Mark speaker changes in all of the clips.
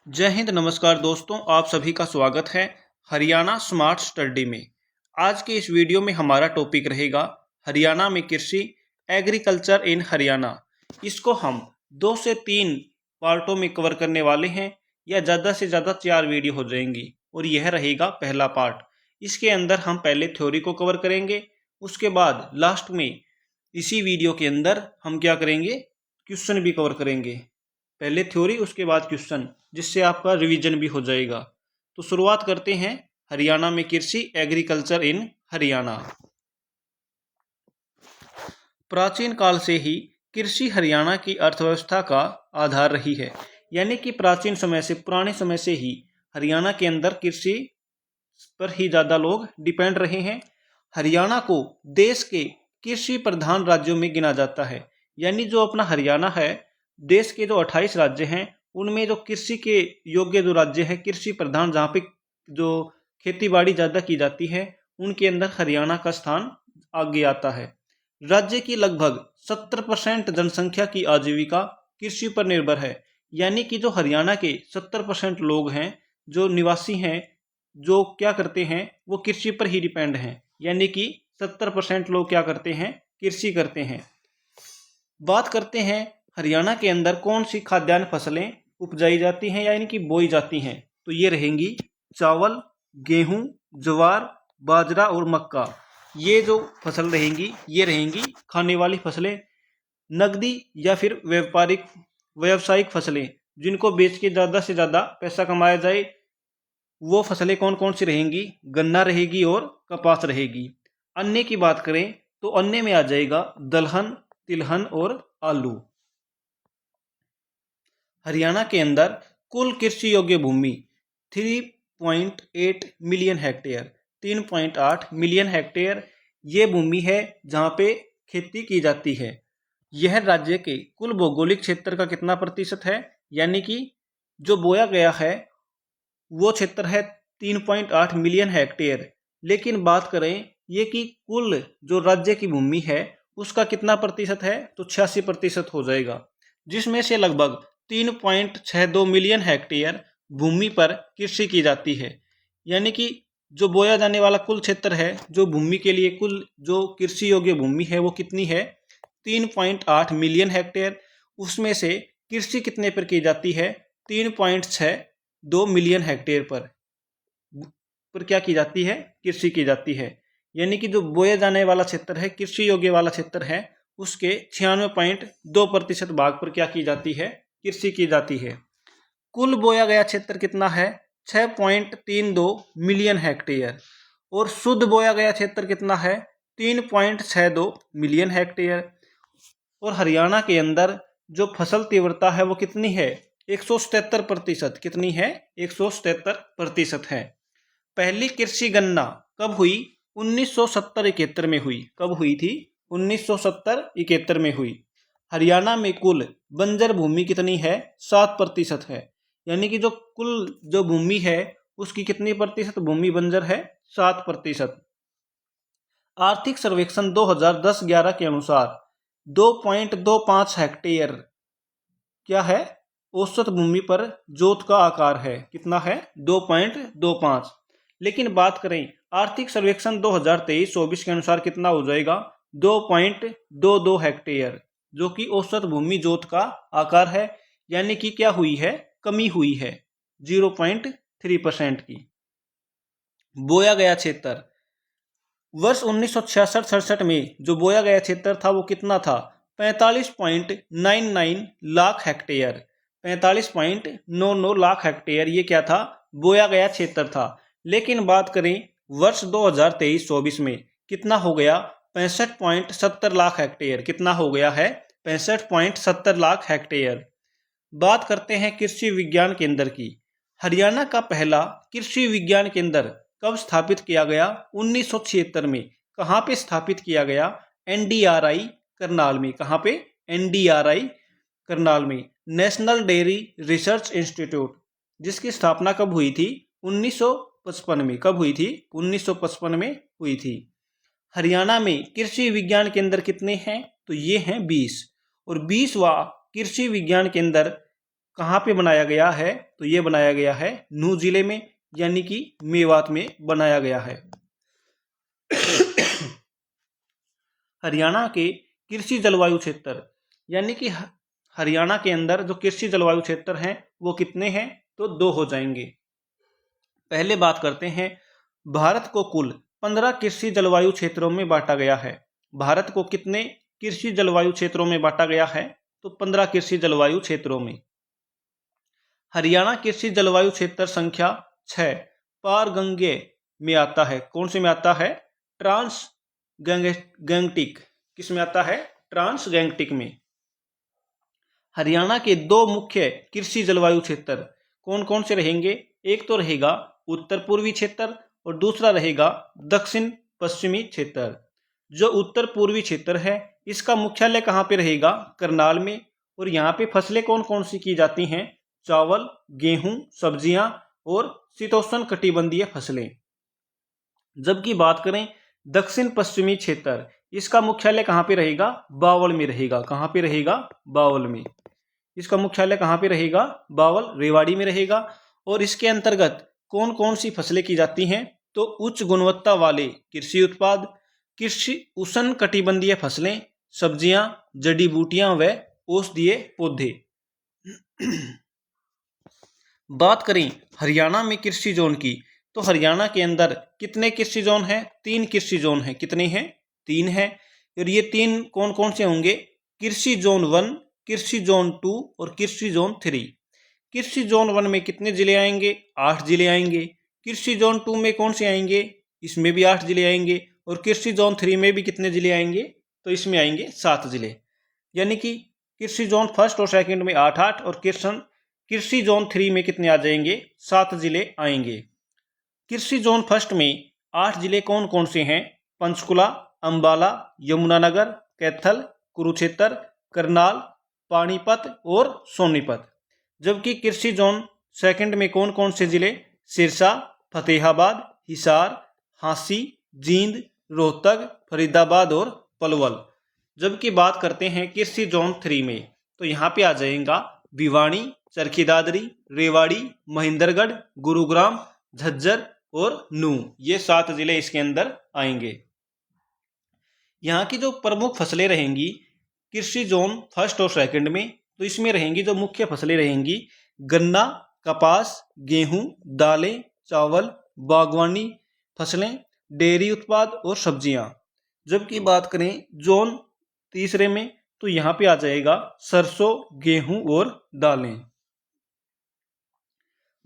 Speaker 1: जय हिंद। नमस्कार दोस्तों, आप सभी का स्वागत है हरियाणा स्मार्ट स्टडी में। आज के इस वीडियो में हमारा टॉपिक रहेगा हरियाणा में कृषि, एग्रीकल्चर इन हरियाणा। इसको हम 2 से 3 पार्टों में कवर करने वाले हैं, या ज़्यादा से ज़्यादा 4 वीडियो हो जाएंगी और यह रहेगा पहला पार्ट। इसके अंदर हम पहले थ्योरी को कवर करेंगे, उसके बाद लास्ट में इसी वीडियो के अंदर हम क्या करेंगे, क्वेश्चन भी कवर करेंगे। पहले थ्योरी उसके बाद क्वेश्चन, जिससे आपका रिवीजन भी हो जाएगा। तो शुरुआत करते हैं हरियाणा में कृषि, एग्रीकल्चर इन हरियाणा। प्राचीन काल से ही कृषि हरियाणा की अर्थव्यवस्था का आधार रही है। यानी कि प्राचीन समय से, पुराने समय से ही हरियाणा के अंदर कृषि पर ही ज़्यादा लोग डिपेंड रहे हैं। हरियाणा को देश के कृषि प्रधान राज्यों में गिना जाता है। यानी जो अपना हरियाणा है, देश के जो 28 राज्य हैं उनमें जो कृषि के योग्य जो राज्य हैं, कृषि प्रधान, जहाँ पे जो खेती बाड़ी ज़्यादा की जाती है, उनके अंदर हरियाणा का स्थान आगे आता है। राज्य की लगभग 70% जनसंख्या की आजीविका कृषि पर निर्भर है। यानी कि जो हरियाणा के 70% लोग हैं, जो निवासी हैं, जो क्या करते हैं, वो कृषि पर ही डिपेंड हैं। यानी कि 70% लोग क्या करते हैं, कृषि करते हैं। बात करते हैं हरियाणा के अंदर कौन सी खाद्यान्न फसलें उपजाई जाती हैं, यानी कि बोई जाती हैं। तो ये रहेंगी चावल, गेहूं, ज्वार, बाजरा और मक्का। ये जो फसल रहेंगी, ये रहेंगी खाने वाली फसलें। नकदी या फिर व्यावसायिक फसलें, जिनको बेच के ज़्यादा से ज़्यादा पैसा कमाया जाए, वो फसलें कौन कौन सी रहेंगी? गन्ना रहेगी और कपास रहेगी। अन्य की बात करें तो अन्य में आ जाएगा दलहन, तिलहन और आलू। हरियाणा के अंदर कुल कृषि योग्य भूमि 3.8 मिलियन हेक्टेयर, 3.8 मिलियन हेक्टेयर ये भूमि है जहाँ पे खेती की जाती है। यह राज्य के कुल भौगोलिक क्षेत्र का कितना प्रतिशत है? यानी कि जो बोया गया है वो क्षेत्र है 3.8 मिलियन हेक्टेयर। लेकिन बात करें ये कि कुल जो राज्य की भूमि है उसका कितना प्रतिशत है, तो 86% हो जाएगा, जिसमें से लगभग 3.62 मिलियन हेक्टेयर भूमि पर कृषि की जाती है। यानी कि जो बोया जाने वाला कुल क्षेत्र है, जो भूमि के लिए कुल जो कृषि योग्य भूमि है, वो कितनी है? 3.8 मिलियन हेक्टेयर। उसमें से कृषि कितने पर की जाती है? 3.62 मिलियन हेक्टेयर पर क्या की जाती है? कृषि की जाती है। यानी कि जो बोया जाने वाला क्षेत्र है, कृषि योग्य वाला क्षेत्र है, उसके 96.2% भाग पर क्या की जाती है? कृषि की जाती है। कुल बोया गया क्षेत्र कितना है? 6.32 मिलियन हेक्टेयर। और शुद्ध बोया गया क्षेत्र कितना है? 3.62 मिलियन हेक्टेयर। और हरियाणा के अंदर जो फसल तीव्रता है वो कितनी है? 177%। कितनी है? 177% है। पहली कृषि गणना कब हुई? 1970-71 में हुई। कब हुई थी? 1970-71 में हुई। हरियाणा में कुल बंजर भूमि कितनी है? 7% है। यानी कि जो कुल जो भूमि है उसकी कितनी प्रतिशत भूमि बंजर है? 7%। आर्थिक सर्वेक्षण 2010-11 के अनुसार 2.25 हेक्टेयर क्या है? औसत भूमि पर जोत का आकार है। कितना है? 2.25। लेकिन बात करें आर्थिक सर्वेक्षण 2023-24 के अनुसार कितना हो जाएगा? 2.22 हेक्टेयर, जो कि औसत भूमि जोत का आकार है। यानी कि क्या हुई है? कमी हुई है 0.3% की। बोया गया क्षेत्र वर्ष 1966-67 में जो बोया गया क्षेत्र था वो कितना था? 45.99 लाख हेक्टेयर। 45.99 लाख हेक्टेयर ये क्या था? बोया गया क्षेत्र था। लेकिन बात करें वर्ष 2023-24 में कितना हो गया? 65.70 लाख हेक्टेयर। कितना हो गया है? 65.70 लाख हेक्टेयर। बात करते हैं कृषि विज्ञान केंद्र की। हरियाणा का पहला कृषि विज्ञान केंद्र कब स्थापित किया गया? 1976 में। कहाँ पे स्थापित किया गया? NDRI करनाल में। कहाँ पे? NDRI करनाल में, नेशनल डेयरी रिसर्च इंस्टीट्यूट, जिसकी स्थापना कब हुई थी? 1955 में। कब हुई थी? 1955 में हुई थी। हरियाणा में कृषि विज्ञान केंद्र कितने हैं? तो ये हैं 20। और 20वां कृषि विज्ञान केंद्र कहाँ पे बनाया गया है? तो ये बनाया गया है नूह जिले में, यानी कि मेवात में बनाया गया है। हरियाणा के कृषि जलवायु क्षेत्र, यानी कि हरियाणा के अंदर जो कृषि जलवायु क्षेत्र हैं वो कितने हैं? तो 2 हो जाएंगे। पहले बात करते हैं, भारत को कुल 15 कृषि जलवायु क्षेत्रों में बांटा गया है। भारत को कितने कृषि जलवायु क्षेत्रों में बांटा गया है? तो 15 कृषि जलवायु क्षेत्रों में। हरियाणा कृषि जलवायु क्षेत्र संख्या 6 पारगंगे में आता है। कौन से में आता है? ट्रांस गैंगटिक। किस में आता है? ट्रांस गैंगटिक में। हरियाणा के 2 मुख्य कृषि जलवायु क्षेत्र कौन कौन से रहेंगे? एक तो रहेगा उत्तर पूर्वी क्षेत्र और दूसरा रहेगा दक्षिण पश्चिमी क्षेत्र। जो उत्तर पूर्वी क्षेत्र है इसका मुख्यालय कहाँ पे रहेगा? करनाल में। और यहाँ पे फसलें कौन कौन सी की जाती हैं? चावल, गेहूं, सब्जियां और शीतोष्ण कटिबंधीय फसलें। जबकि बात करें दक्षिण पश्चिमी क्षेत्र, इसका मुख्यालय कहाँ पे रहेगा? बावल में रहेगा। कहाँ पे रहेगा? बावल में। इसका मुख्यालय कहाँ पे रहेगा? बावल, रेवाड़ी में रहेगा। और इसके अंतर्गत कौन कौन सी फसलें की जाती हैं? तो उच्च गुणवत्ता वाले कृषि उत्पाद, कृषि उष्ण कटिबंधीय फसलें, सब्जियां, जड़ी बूटियां व औषधीय पौधे। बात करें हरियाणा में कृषि जोन की, तो हरियाणा के अंदर कितने कृषि जोन हैं? 3 कृषि जोन हैं। कितने हैं? 3 हैं। और ये 3 कौन कौन से होंगे? कृषि जोन 1, कृषि जोन 2 और कृषि जोन 3। कृषि जोन 1 में कितने जिले आएंगे? 8 जिले आएंगे। कृषि जोन 2 में कौन से आएंगे? इसमें भी 8 जिले आएंगे। और कृषि जोन 3 में भी कितने जिले आएंगे? तो इसमें आएंगे 7 जिले। यानी कि कृषि जोन फर्स्ट और सेकंड में 8-8 और कृषि जोन 3 में कितने आ जाएंगे? 7 जिले आएंगे। कृषि जोन फर्स्ट में 8 जिले कौन कौन से हैं? पंचकुला, अंबाला, यमुनानगर, कैथल, कुरुक्षेत्र, करनाल, पानीपत और सोनीपत। जबकि कृषि जोन सेकंड में कौन कौन से जिले? सिरसा, फतेहाबाद, हिसार, हांसी, जींद, रोहतक, फरीदाबाद और पलवल। जबकि बात करते हैं कृषि जोन 3 में, तो यहाँ पे आ जाएगा भिवानी, चरखी दादरी, रेवाड़ी, महेंद्रगढ़, गुरुग्राम, झज्जर और नूह। ये 7 जिले इसके अंदर आएंगे। यहाँ की जो प्रमुख फसलें रहेंगी कृषि जोन फर्स्ट और सेकंड में, तो इसमें रहेंगी जो मुख्य फसलें रहेंगी गन्ना, कपास, गेहूं, दालें, चावल, बागवानी फसलें, डेयरी उत्पाद और सब्जियां। जबकि बात करें जोन तीसरे में, तो यहाँ पे आ जाएगा सरसों, गेहूं और दालें।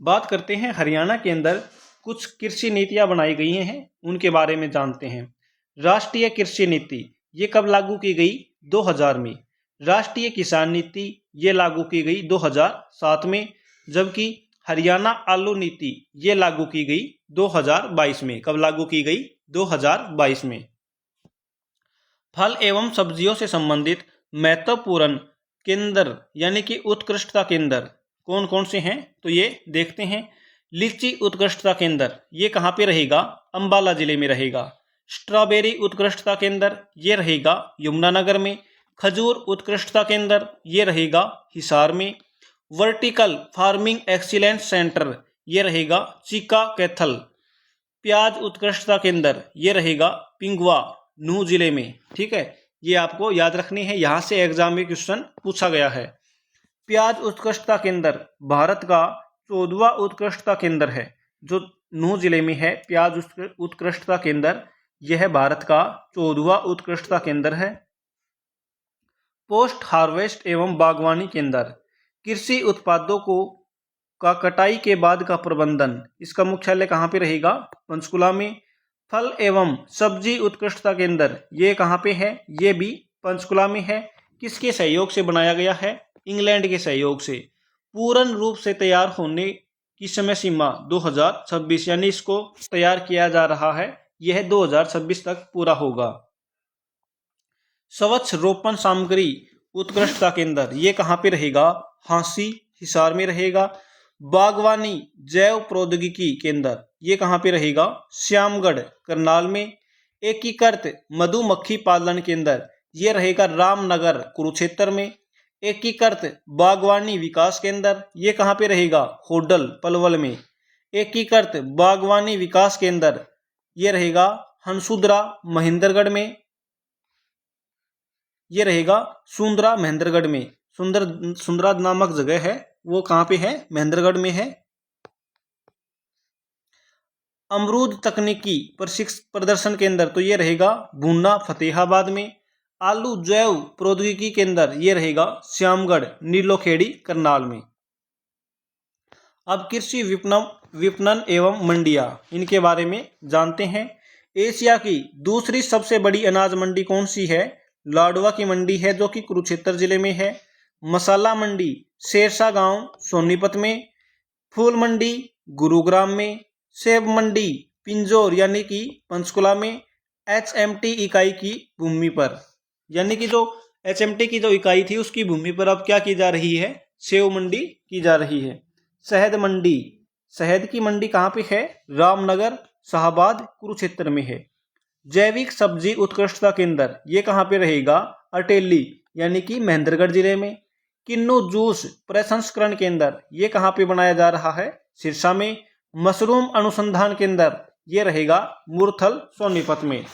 Speaker 1: बात करते हैं हरियाणा के अंदर कुछ कृषि नीतियां बनाई गई हैं, उनके बारे में जानते हैं। राष्ट्रीय कृषि नीति ये कब लागू की गई? 2000 में। राष्ट्रीय किसान नीति ये लागू की गई 2007 में। जबकि हरियाणा आलू नीति ये लागू की गई 2022 में। कब लागू की गई? 2022 में। फल एवं सब्जियों से संबंधित महत्वपूर्ण केंद्र यानी कि उत्कृष्टता केंद्र कौन कौन से हैं? तो ये देखते हैं। लीची उत्कृष्टता केंद्र ये कहाँ पे रहेगा? अंबाला जिले में रहेगा। स्ट्रॉबेरी उत्कृष्टता केंद्र ये रहेगा यमुनानगर में। खजूर उत्कृष्टता केंद्र ये रहेगा हिसार में। वर्टिकल फार्मिंग एक्सीलेंस सेंटर ये रहेगा चीका कैथल। प्याज उत्कृष्टता केंद्र ये रहेगा पिंगवा, नूह जिले में। ठीक है, ये आपको याद रखनी है, यहाँ से एग्जाम में क्वेश्चन पूछा गया है। प्याज उत्कृष्टता केंद्र भारत का 14वां उत्कृष्टता केंद्र है, जो नूह जिले में है। प्याज उत्कृष्टता केंद्र यह भारत का 14वां उत्कृष्टता केंद्र है। पोस्ट हार्वेस्ट एवं बागवानी केंद्र कृषि उत्पादों का कटाई के बाद का प्रबंधन, इसका मुख्यालय कहाँ पे रहेगा? पंचकुला में। फल एवं सब्जी उत्कृष्टता केंद्र ये कहाँ पे है? ये भी पंचकुला में है। किसके सहयोग से बनाया गया है? इंग्लैंड के सहयोग से। पूर्ण रूप से तैयार होने की समय सीमा 2026, यानी इसको तैयार किया जा रहा है, यह 2026 तक पूरा होगा। स्वच्छ रोपण सामग्री उत्कृष्टता केंद्र ये कहाँ पे रहेगा? हांसी, हिसार में रहेगा। बागवानी जैव प्रौद्योगिकी केंद्र ये कहाँ पे रहेगा? श्यामगढ़, करनाल में। एकीकृत मधुमक्खी पालन केंद्र ये रहेगा रामनगर, कुरुक्षेत्र में। एकीकृत बागवानी विकास केंद्र, ये कहाँ पे रहेगा? होडल पलवल में। एकीकृत बागवानी विकास केंद्र ये रहेगा हंसुद्रा महेंद्रगढ़ में, ये रहेगा सुंदरा महेंद्रगढ़ में। सुंदरा नामक जगह है, वो कहाँ पे है? महेंद्रगढ़ में है। अमरूद तकनीकी प्रदर्शन केंद्र तो ये रहेगा भूना फतेहाबाद में। आलू जैव प्रौद्योगिकी केंद्र ये रहेगा श्यामगढ़ नीलोखेड़ी करनाल में। अब कृषि विपणन एवं मंडियां, इनके बारे में जानते हैं। एशिया की दूसरी सबसे बड़ी अनाज मंडी कौन सी है? लाडवा की मंडी है, जो कि कुरुक्षेत्र जिले में है। मसाला मंडी शेरशाह गांव सोनीपत में। फूल मंडी गुरुग्राम में। सेब मंडी पिंजौर यानी कि पंचकुला में। HMT इकाई की भूमि पर, यानी कि जो HMT की जो इकाई थी उसकी भूमि पर अब क्या की जा रही है? सेब मंडी की जा रही है। शहद मंडी, शहद की मंडी कहाँ पे है? रामनगर शाहबाद कुरुक्षेत्र में है। जैविक सब्जी उत्कृष्टता केंद्र ये कहाँ पे रहेगा? अटेली यानी कि महेंद्रगढ़ जिले में। किन्नू जूस प्रसंस्करण केंद्र ये कहाँ पे बनाया जा रहा है? सिरसा में। मशरूम अनुसंधान केंद्र ये रहेगा मुरथल सोनीपत में।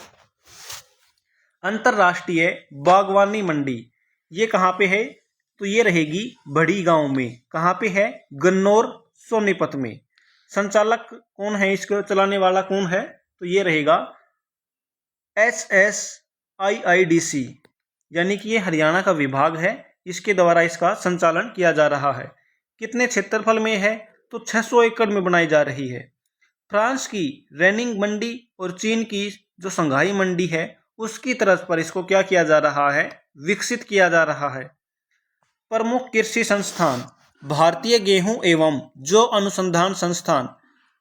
Speaker 1: अंतरराष्ट्रीय बागवानी मंडी ये कहाँ पे है? तो ये रहेगी बड़ी गांव में। कहाँ पे है? गन्नौर सोनीपत में। संचालक कौन है, इसको चलाने वाला कौन है? तो ये रहेगा SSIIDC, यानी कि ये हरियाणा का विभाग है, इसके द्वारा इसका संचालन किया जा रहा है। कितने क्षेत्रफल में है? तो 600 एकड़ में बनाई जा रही है। फ्रांस की रेनिंग मंडी और चीन की जो संघाई मंडी है उसकी तरफ पर इसको क्या किया जा रहा है? विकसित किया जा रहा है। प्रमुख कृषि संस्थान भारतीय गेहूं एवं जौ अनुसंधान संस्थान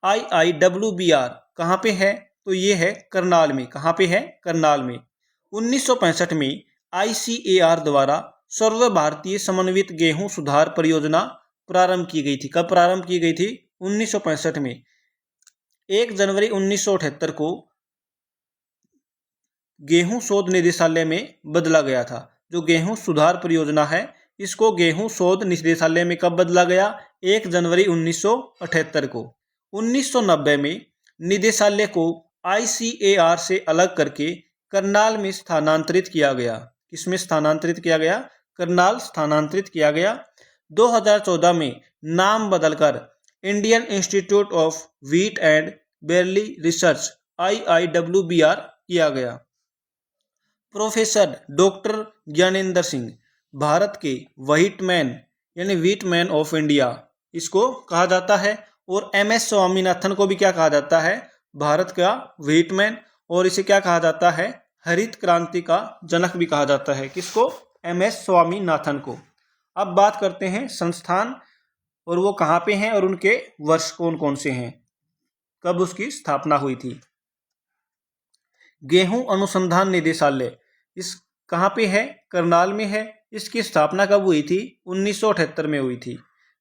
Speaker 1: IIWBR कहाँ पे है? तो ये है करनाल में। कहाँ पे है? करनाल में। 1965 में ICAR द्वारा सर्व भारतीय समन्वित गेहूं सुधार परियोजना प्रारंभ की गई थी। कब प्रारंभ की गई थी? 1965 में। 1 जनवरी 1978 को गेहूं शोध निदेशालय में बदला गया था। जो गेहूं सुधार परियोजना है इसको गेहूं शोध निदेशालय में कब बदला गया? 1 जनवरी 1978 को। 1990 में निदेशालय को ICAR से अलग करके करनाल में स्थानांतरित किया गया। किसमें स्थानांतरित किया गया? करनाल स्थानांतरित किया गया। 2014 में नाम बदलकर Indian institute of wheat and barely research IIWBR किया गया। प्रोफेसर डॉक्टर ज्ञानेंद्र सिंह भारत के व्हीटमैन यानी व्हीटमैन ऑफ इंडिया इसको कहा जाता है। और MS स्वामीनाथन को भी क्या कहा जाता है? भारत का व्हीटमैन। और इसे क्या कहा जाता है? हरित क्रांति का जनक भी कहा जाता है। किसको? MS स्वामीनाथन को। अब बात करते हैं संस्थान, और वो कहाँ पे हैं और उनके वर्ष कौन कौन से हैं, कब उसकी स्थापना हुई थी। गेहूं अनुसंधान निदेशालय इस कहाँ पे है? करनाल में है। इसकी स्थापना कब हुई थी? 1978 में हुई थी।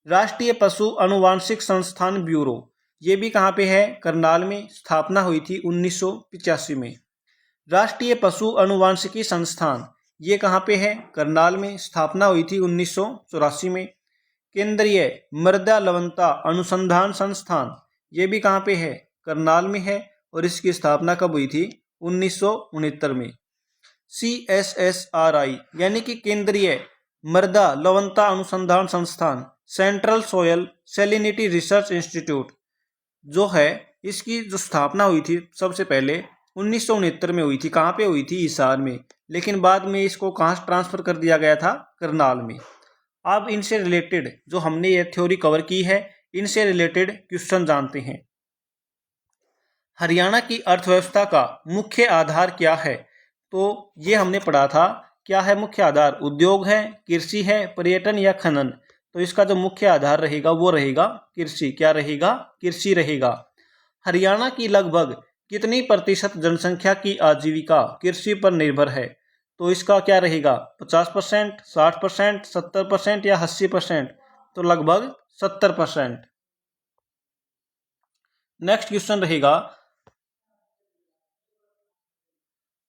Speaker 1: राष्ट्रीय पशु अनुवांशिक संस्थान ब्यूरो ये भी कहाँ पे है? करनाल में। स्थापना हुई थी 1985 में। राष्ट्रीय पशु अनुवांशिकी संस्थान ये कहाँ पे है? करनाल में। स्थापना हुई थी 1984 में। केंद्रीय मृदा लवणता अनुसंधान संस्थान ये भी कहाँ पे है? करनाल में है। और इसकी स्थापना कब हुई थी? 1969 में। CSSRI यानी कि केंद्रीय मृदा लवणता अनुसंधान संस्थान central soil salinity research institute जो है, इसकी जो स्थापना हुई थी सबसे पहले 1969 में हुई थी। कहाँ पे हुई थी? हिसार में। लेकिन बाद में इसको कहाँ ट्रांसफर कर दिया गया था? करनाल में। अब इनसे रिलेटेड जो हमने ये थ्योरी कवर की है, इनसे रिलेटेड क्वेश्चन जानते हैं। हरियाणा की अर्थव्यवस्था का मुख्य आधार क्या है? तो ये हमने पढ़ा था। क्या है मुख्य आधार? उद्योग है, कृषि है, पर्यटन या खनन। तो इसका जो मुख्य आधार रहेगा वो रहेगा कृषि। क्या रहेगा? कृषि रहेगा। हरियाणा की लगभग कितनी प्रतिशत जनसंख्या की आजीविका कृषि पर निर्भर है? तो इसका क्या रहेगा? 50%, 60%, 70% या 80%? तो लगभग 70%। नेक्स्ट क्वेश्चन रहेगा,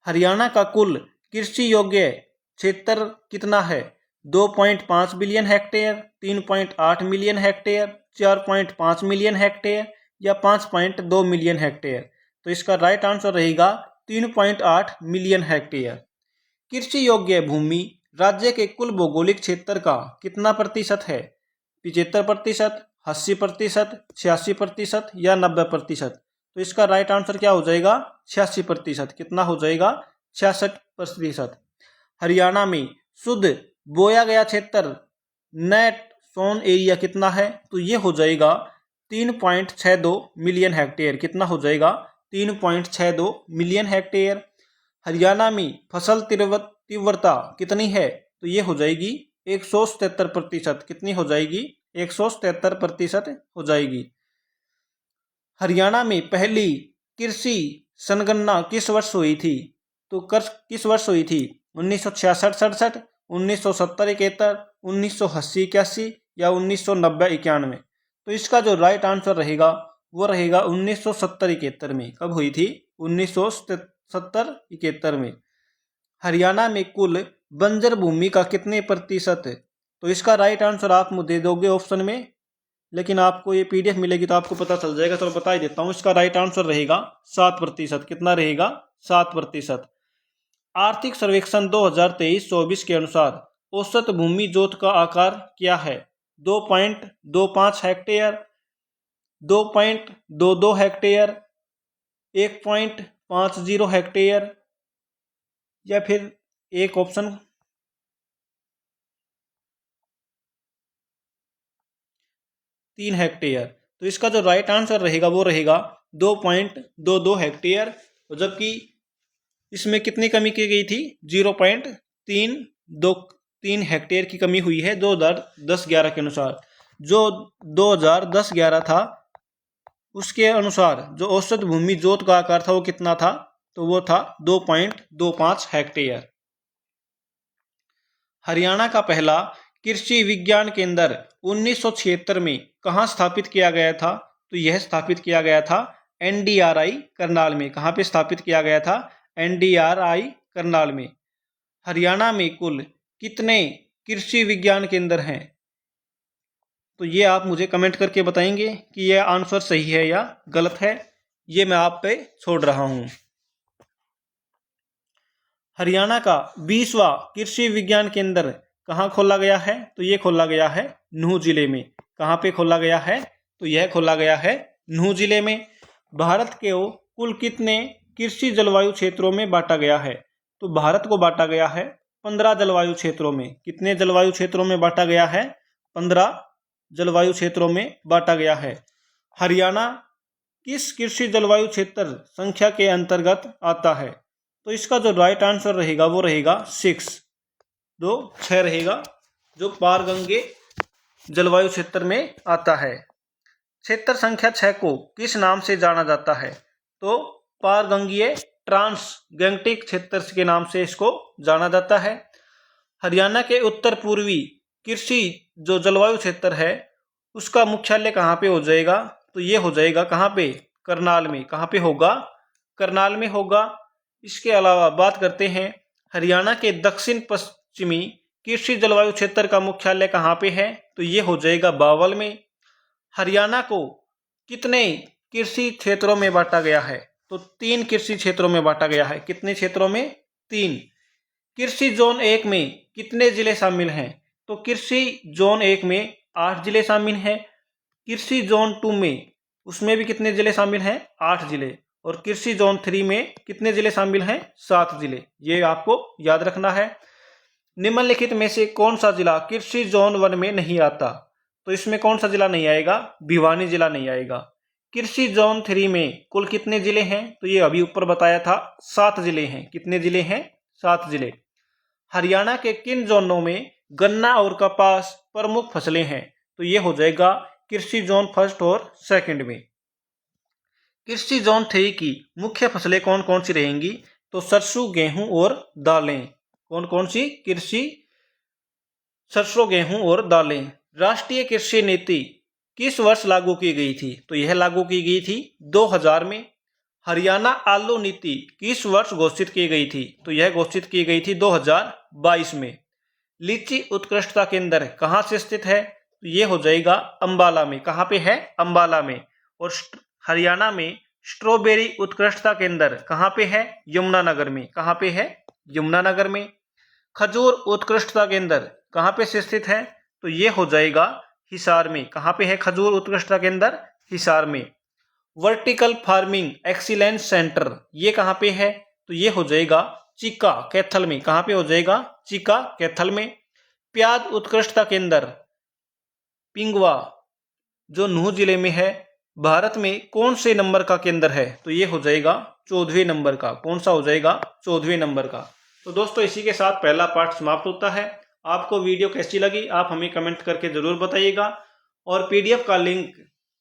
Speaker 1: हरियाणा का कुल कृषि योग्य क्षेत्र कितना है? 2.5 billion hectare, 3.8 million hectare, 4.5 million hectare या 5.2 मिलियन हेक्टेयर? तो इसका राइट आंसर रहेगा 3.8 मिलियन हेक्टेयर। कृषि योग्य भूमि राज्य के कुल भौगोलिक क्षेत्र का कितना प्रतिशत है? 75%, 80%, 86% या 90%? तो इसका राइट आंसर क्या हो जाएगा? 86%। कितना हो जाएगा? 66%। हरियाणा में शुद्ध बोया गया क्षेत्र नेट सोन एरिया कितना है? तो ये हो जाएगा 3.62 मिलियन हेक्टेयर। कितना हो जाएगा? 3.62 मिलियन हेक्टेयर। हरियाणा में फसल तीव्रता कितनी है? तो ये हो जाएगी 177%। कितनी हो जाएगी? 177% हो जाएगी। हरियाणा में पहली कृषि संगणना किस वर्ष हुई थी? तो किस वर्ष हुई थी? 1966-67, 1970-71, 1980-81 या 1990-91? तो इसका जो राइट आंसर रहेगा वो रहेगा 1970-71 में। कब हुई थी? 1970-71 में। हरियाणा में कुल बंजर भूमि का कितने प्रतिशत? तो इसका राइट आंसर आप मुझे दोगे ऑप्शन में, लेकिन आपको ये पीडीएफ मिलेगी तो आपको पता चल जाएगा। तो बता ही देता हूँ, इसका राइट आंसर रहेगा 7%। कितना रहेगा? 7%। आर्थिक सर्वेक्षण 2023-24 के अनुसार औसत भूमि जोत का आकार क्या है? 2.25 हेक्टेयर, 2.22 हेक्टेयर, 1.50 हेक्टेयर या फिर एक ऑप्शन 3 हेक्टेयर? तो इसका जो राइट आंसर रहेगा वो रहेगा 2.22 हेक्टेयर। जबकि इसमें कितनी कमी की गई थी? 0.3 हेक्टेयर की कमी हुई है 2010-11 के अनुसार। जो 2010-11 था उसके अनुसार जो औसत भूमि जोत का आकार था वो कितना था? तो वो था 2.25 हेक्टेयर। हरियाणा का पहला कृषि विज्ञान केंद्र 1976 में कहाँ स्थापित किया गया था? तो यह स्थापित किया गया था NDRI करनाल में। कहाँ पे स्थापित किया गया था? NDRI करनाल में। हरियाणा में कुल कितने कृषि विज्ञान केंद्र हैं? तो ये आप मुझे कमेंट करके बताएंगे कि यह आंसर सही है या गलत है। ये मैं आप पे छोड़ रहा हूँ। हरियाणा का 20वां कृषि विज्ञान केंद्र कहाँ खोला गया है? तो ये खोला गया है नूंह जिले में। कहाँ पे खोला गया है? तो यह खोला गया है नूंह जिले में। भारत के कुल कितने कृषि जलवायु क्षेत्रों में बांटा गया है? तो भारत को बांटा गया है 15 जलवायु क्षेत्रों में। कितने जलवायु क्षेत्रों में बांटा गया है? 15 जलवायु क्षेत्रों में बांटा गया है। हरियाणा किस कृषि जलवायु क्षेत्र संख्या के अंतर्गत आता है? तो इसका जो राइट आंसर रहेगा वो रहेगा 6 रहेगा, जो पारगंगे जलवायु क्षेत्र में आता है। क्षेत्र संख्या 6 को किस नाम से जाना जाता है? तो पारगंगीय ट्रांसगैंक्टिक क्षेत्र के नाम से इसको जाना जाता है। हरियाणा के उत्तर पूर्वी कृषि जो जलवायु क्षेत्र है उसका मुख्यालय कहाँ पे हो जाएगा? तो ये हो जाएगा कहाँ पे? करनाल में। कहाँ पे होगा? करनाल में होगा। इसके अलावा बात करते हैं हरियाणा के दक्षिण पश्चिमी कृषि जलवायु क्षेत्र का मुख्यालय कहाँ पे है? तो ये हो जाएगा बावल में। हरियाणा को कितने कृषि क्षेत्रों में बांटा गया है? तो 3 कृषि क्षेत्रों में बांटा गया है। कितने क्षेत्रों में? 3। कृषि जोन 1 में कितने जिले शामिल हैं? तो कृषि जोन 1 में 8 जिले शामिल हैं। कृषि जोन 2 में उसमें भी कितने जिले शामिल हैं? 8 जिले। और कृषि जोन 3 में कितने जिले शामिल हैं? 7 जिले। ये आपको याद रखना है। निम्नलिखित में से कौन सा जिला कृषि जोन 1 में नहीं आता? तो इसमें कौन सा जिला नहीं आएगा? भिवानी जिला नहीं आएगा। कृषि जोन 3 में कुल कितने जिले हैं? तो ये अभी ऊपर बताया था 7 जिले हैं। कितने जिले हैं? 7 जिले। हरियाणा के किन जोनों में गन्ना और कपास प्रमुख फसलें हैं? तो ये हो जाएगा कृषि जोन 1 और 2 में। कृषि जोन 3 की मुख्य फसलें कौन कौन सी रहेंगी? तो सरसों, गेहूं और दालें। कौन कौन सी? कृषि सरसों, गेहूं और दालें। राष्ट्रीय कृषि नीति किस वर्ष लागू की गई थी? तो यह लागू की गई थी 2000 में। हरियाणा आलू नीति किस वर्ष घोषित की गई थी? तो यह घोषित की गई थी 2022 में। लीची उत्कृष्टता केंद्र कहाँ से स्थित है? तो ये हो जाएगा अंबाला में। कहाँ पे है? अंबाला में। और हरियाणा में स्ट्रॉबेरी उत्कृष्टता केंद्र कहाँ पे है? यमुनानगर में। कहाँ पे है? यमुनानगर में। खजूर उत्कृष्टता केंद्र कहाँ पे से स्थित है? तो ये हो जाएगा हिसार में। कहाँ पे है खजूर उत्कृष्टता केंद्र? हिसार में। वर्टिकल फार्मिंग एक्सीलेंस सेंटर ये कहाँ पे है? तो ये हो जाएगा चीका कैथल में। कहाँ पे हो जाएगा? चीका कैथल में। प्याज उत्कृष्टता केंद्र पिंगवा जो नूह जिले में है, भारत में कौन से नंबर का केंद्र है? तो ये हो जाएगा 14वें नंबर का। कौन सा हो जाएगा? 14वें नंबर का। तो दोस्तों इसी के साथ पहला पार्ट समाप्त होता है। आपको वीडियो कैसी लगी आप हमें कमेंट करके ज़रूर बताइएगा, और पीडीएफ का लिंक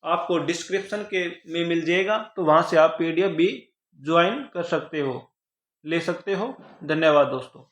Speaker 1: आपको डिस्क्रिप्शन में मिल जाएगा, तो वहाँ से आप पीडीएफ भी ज्वाइन कर सकते हो, ले सकते हो। धन्यवाद दोस्तों।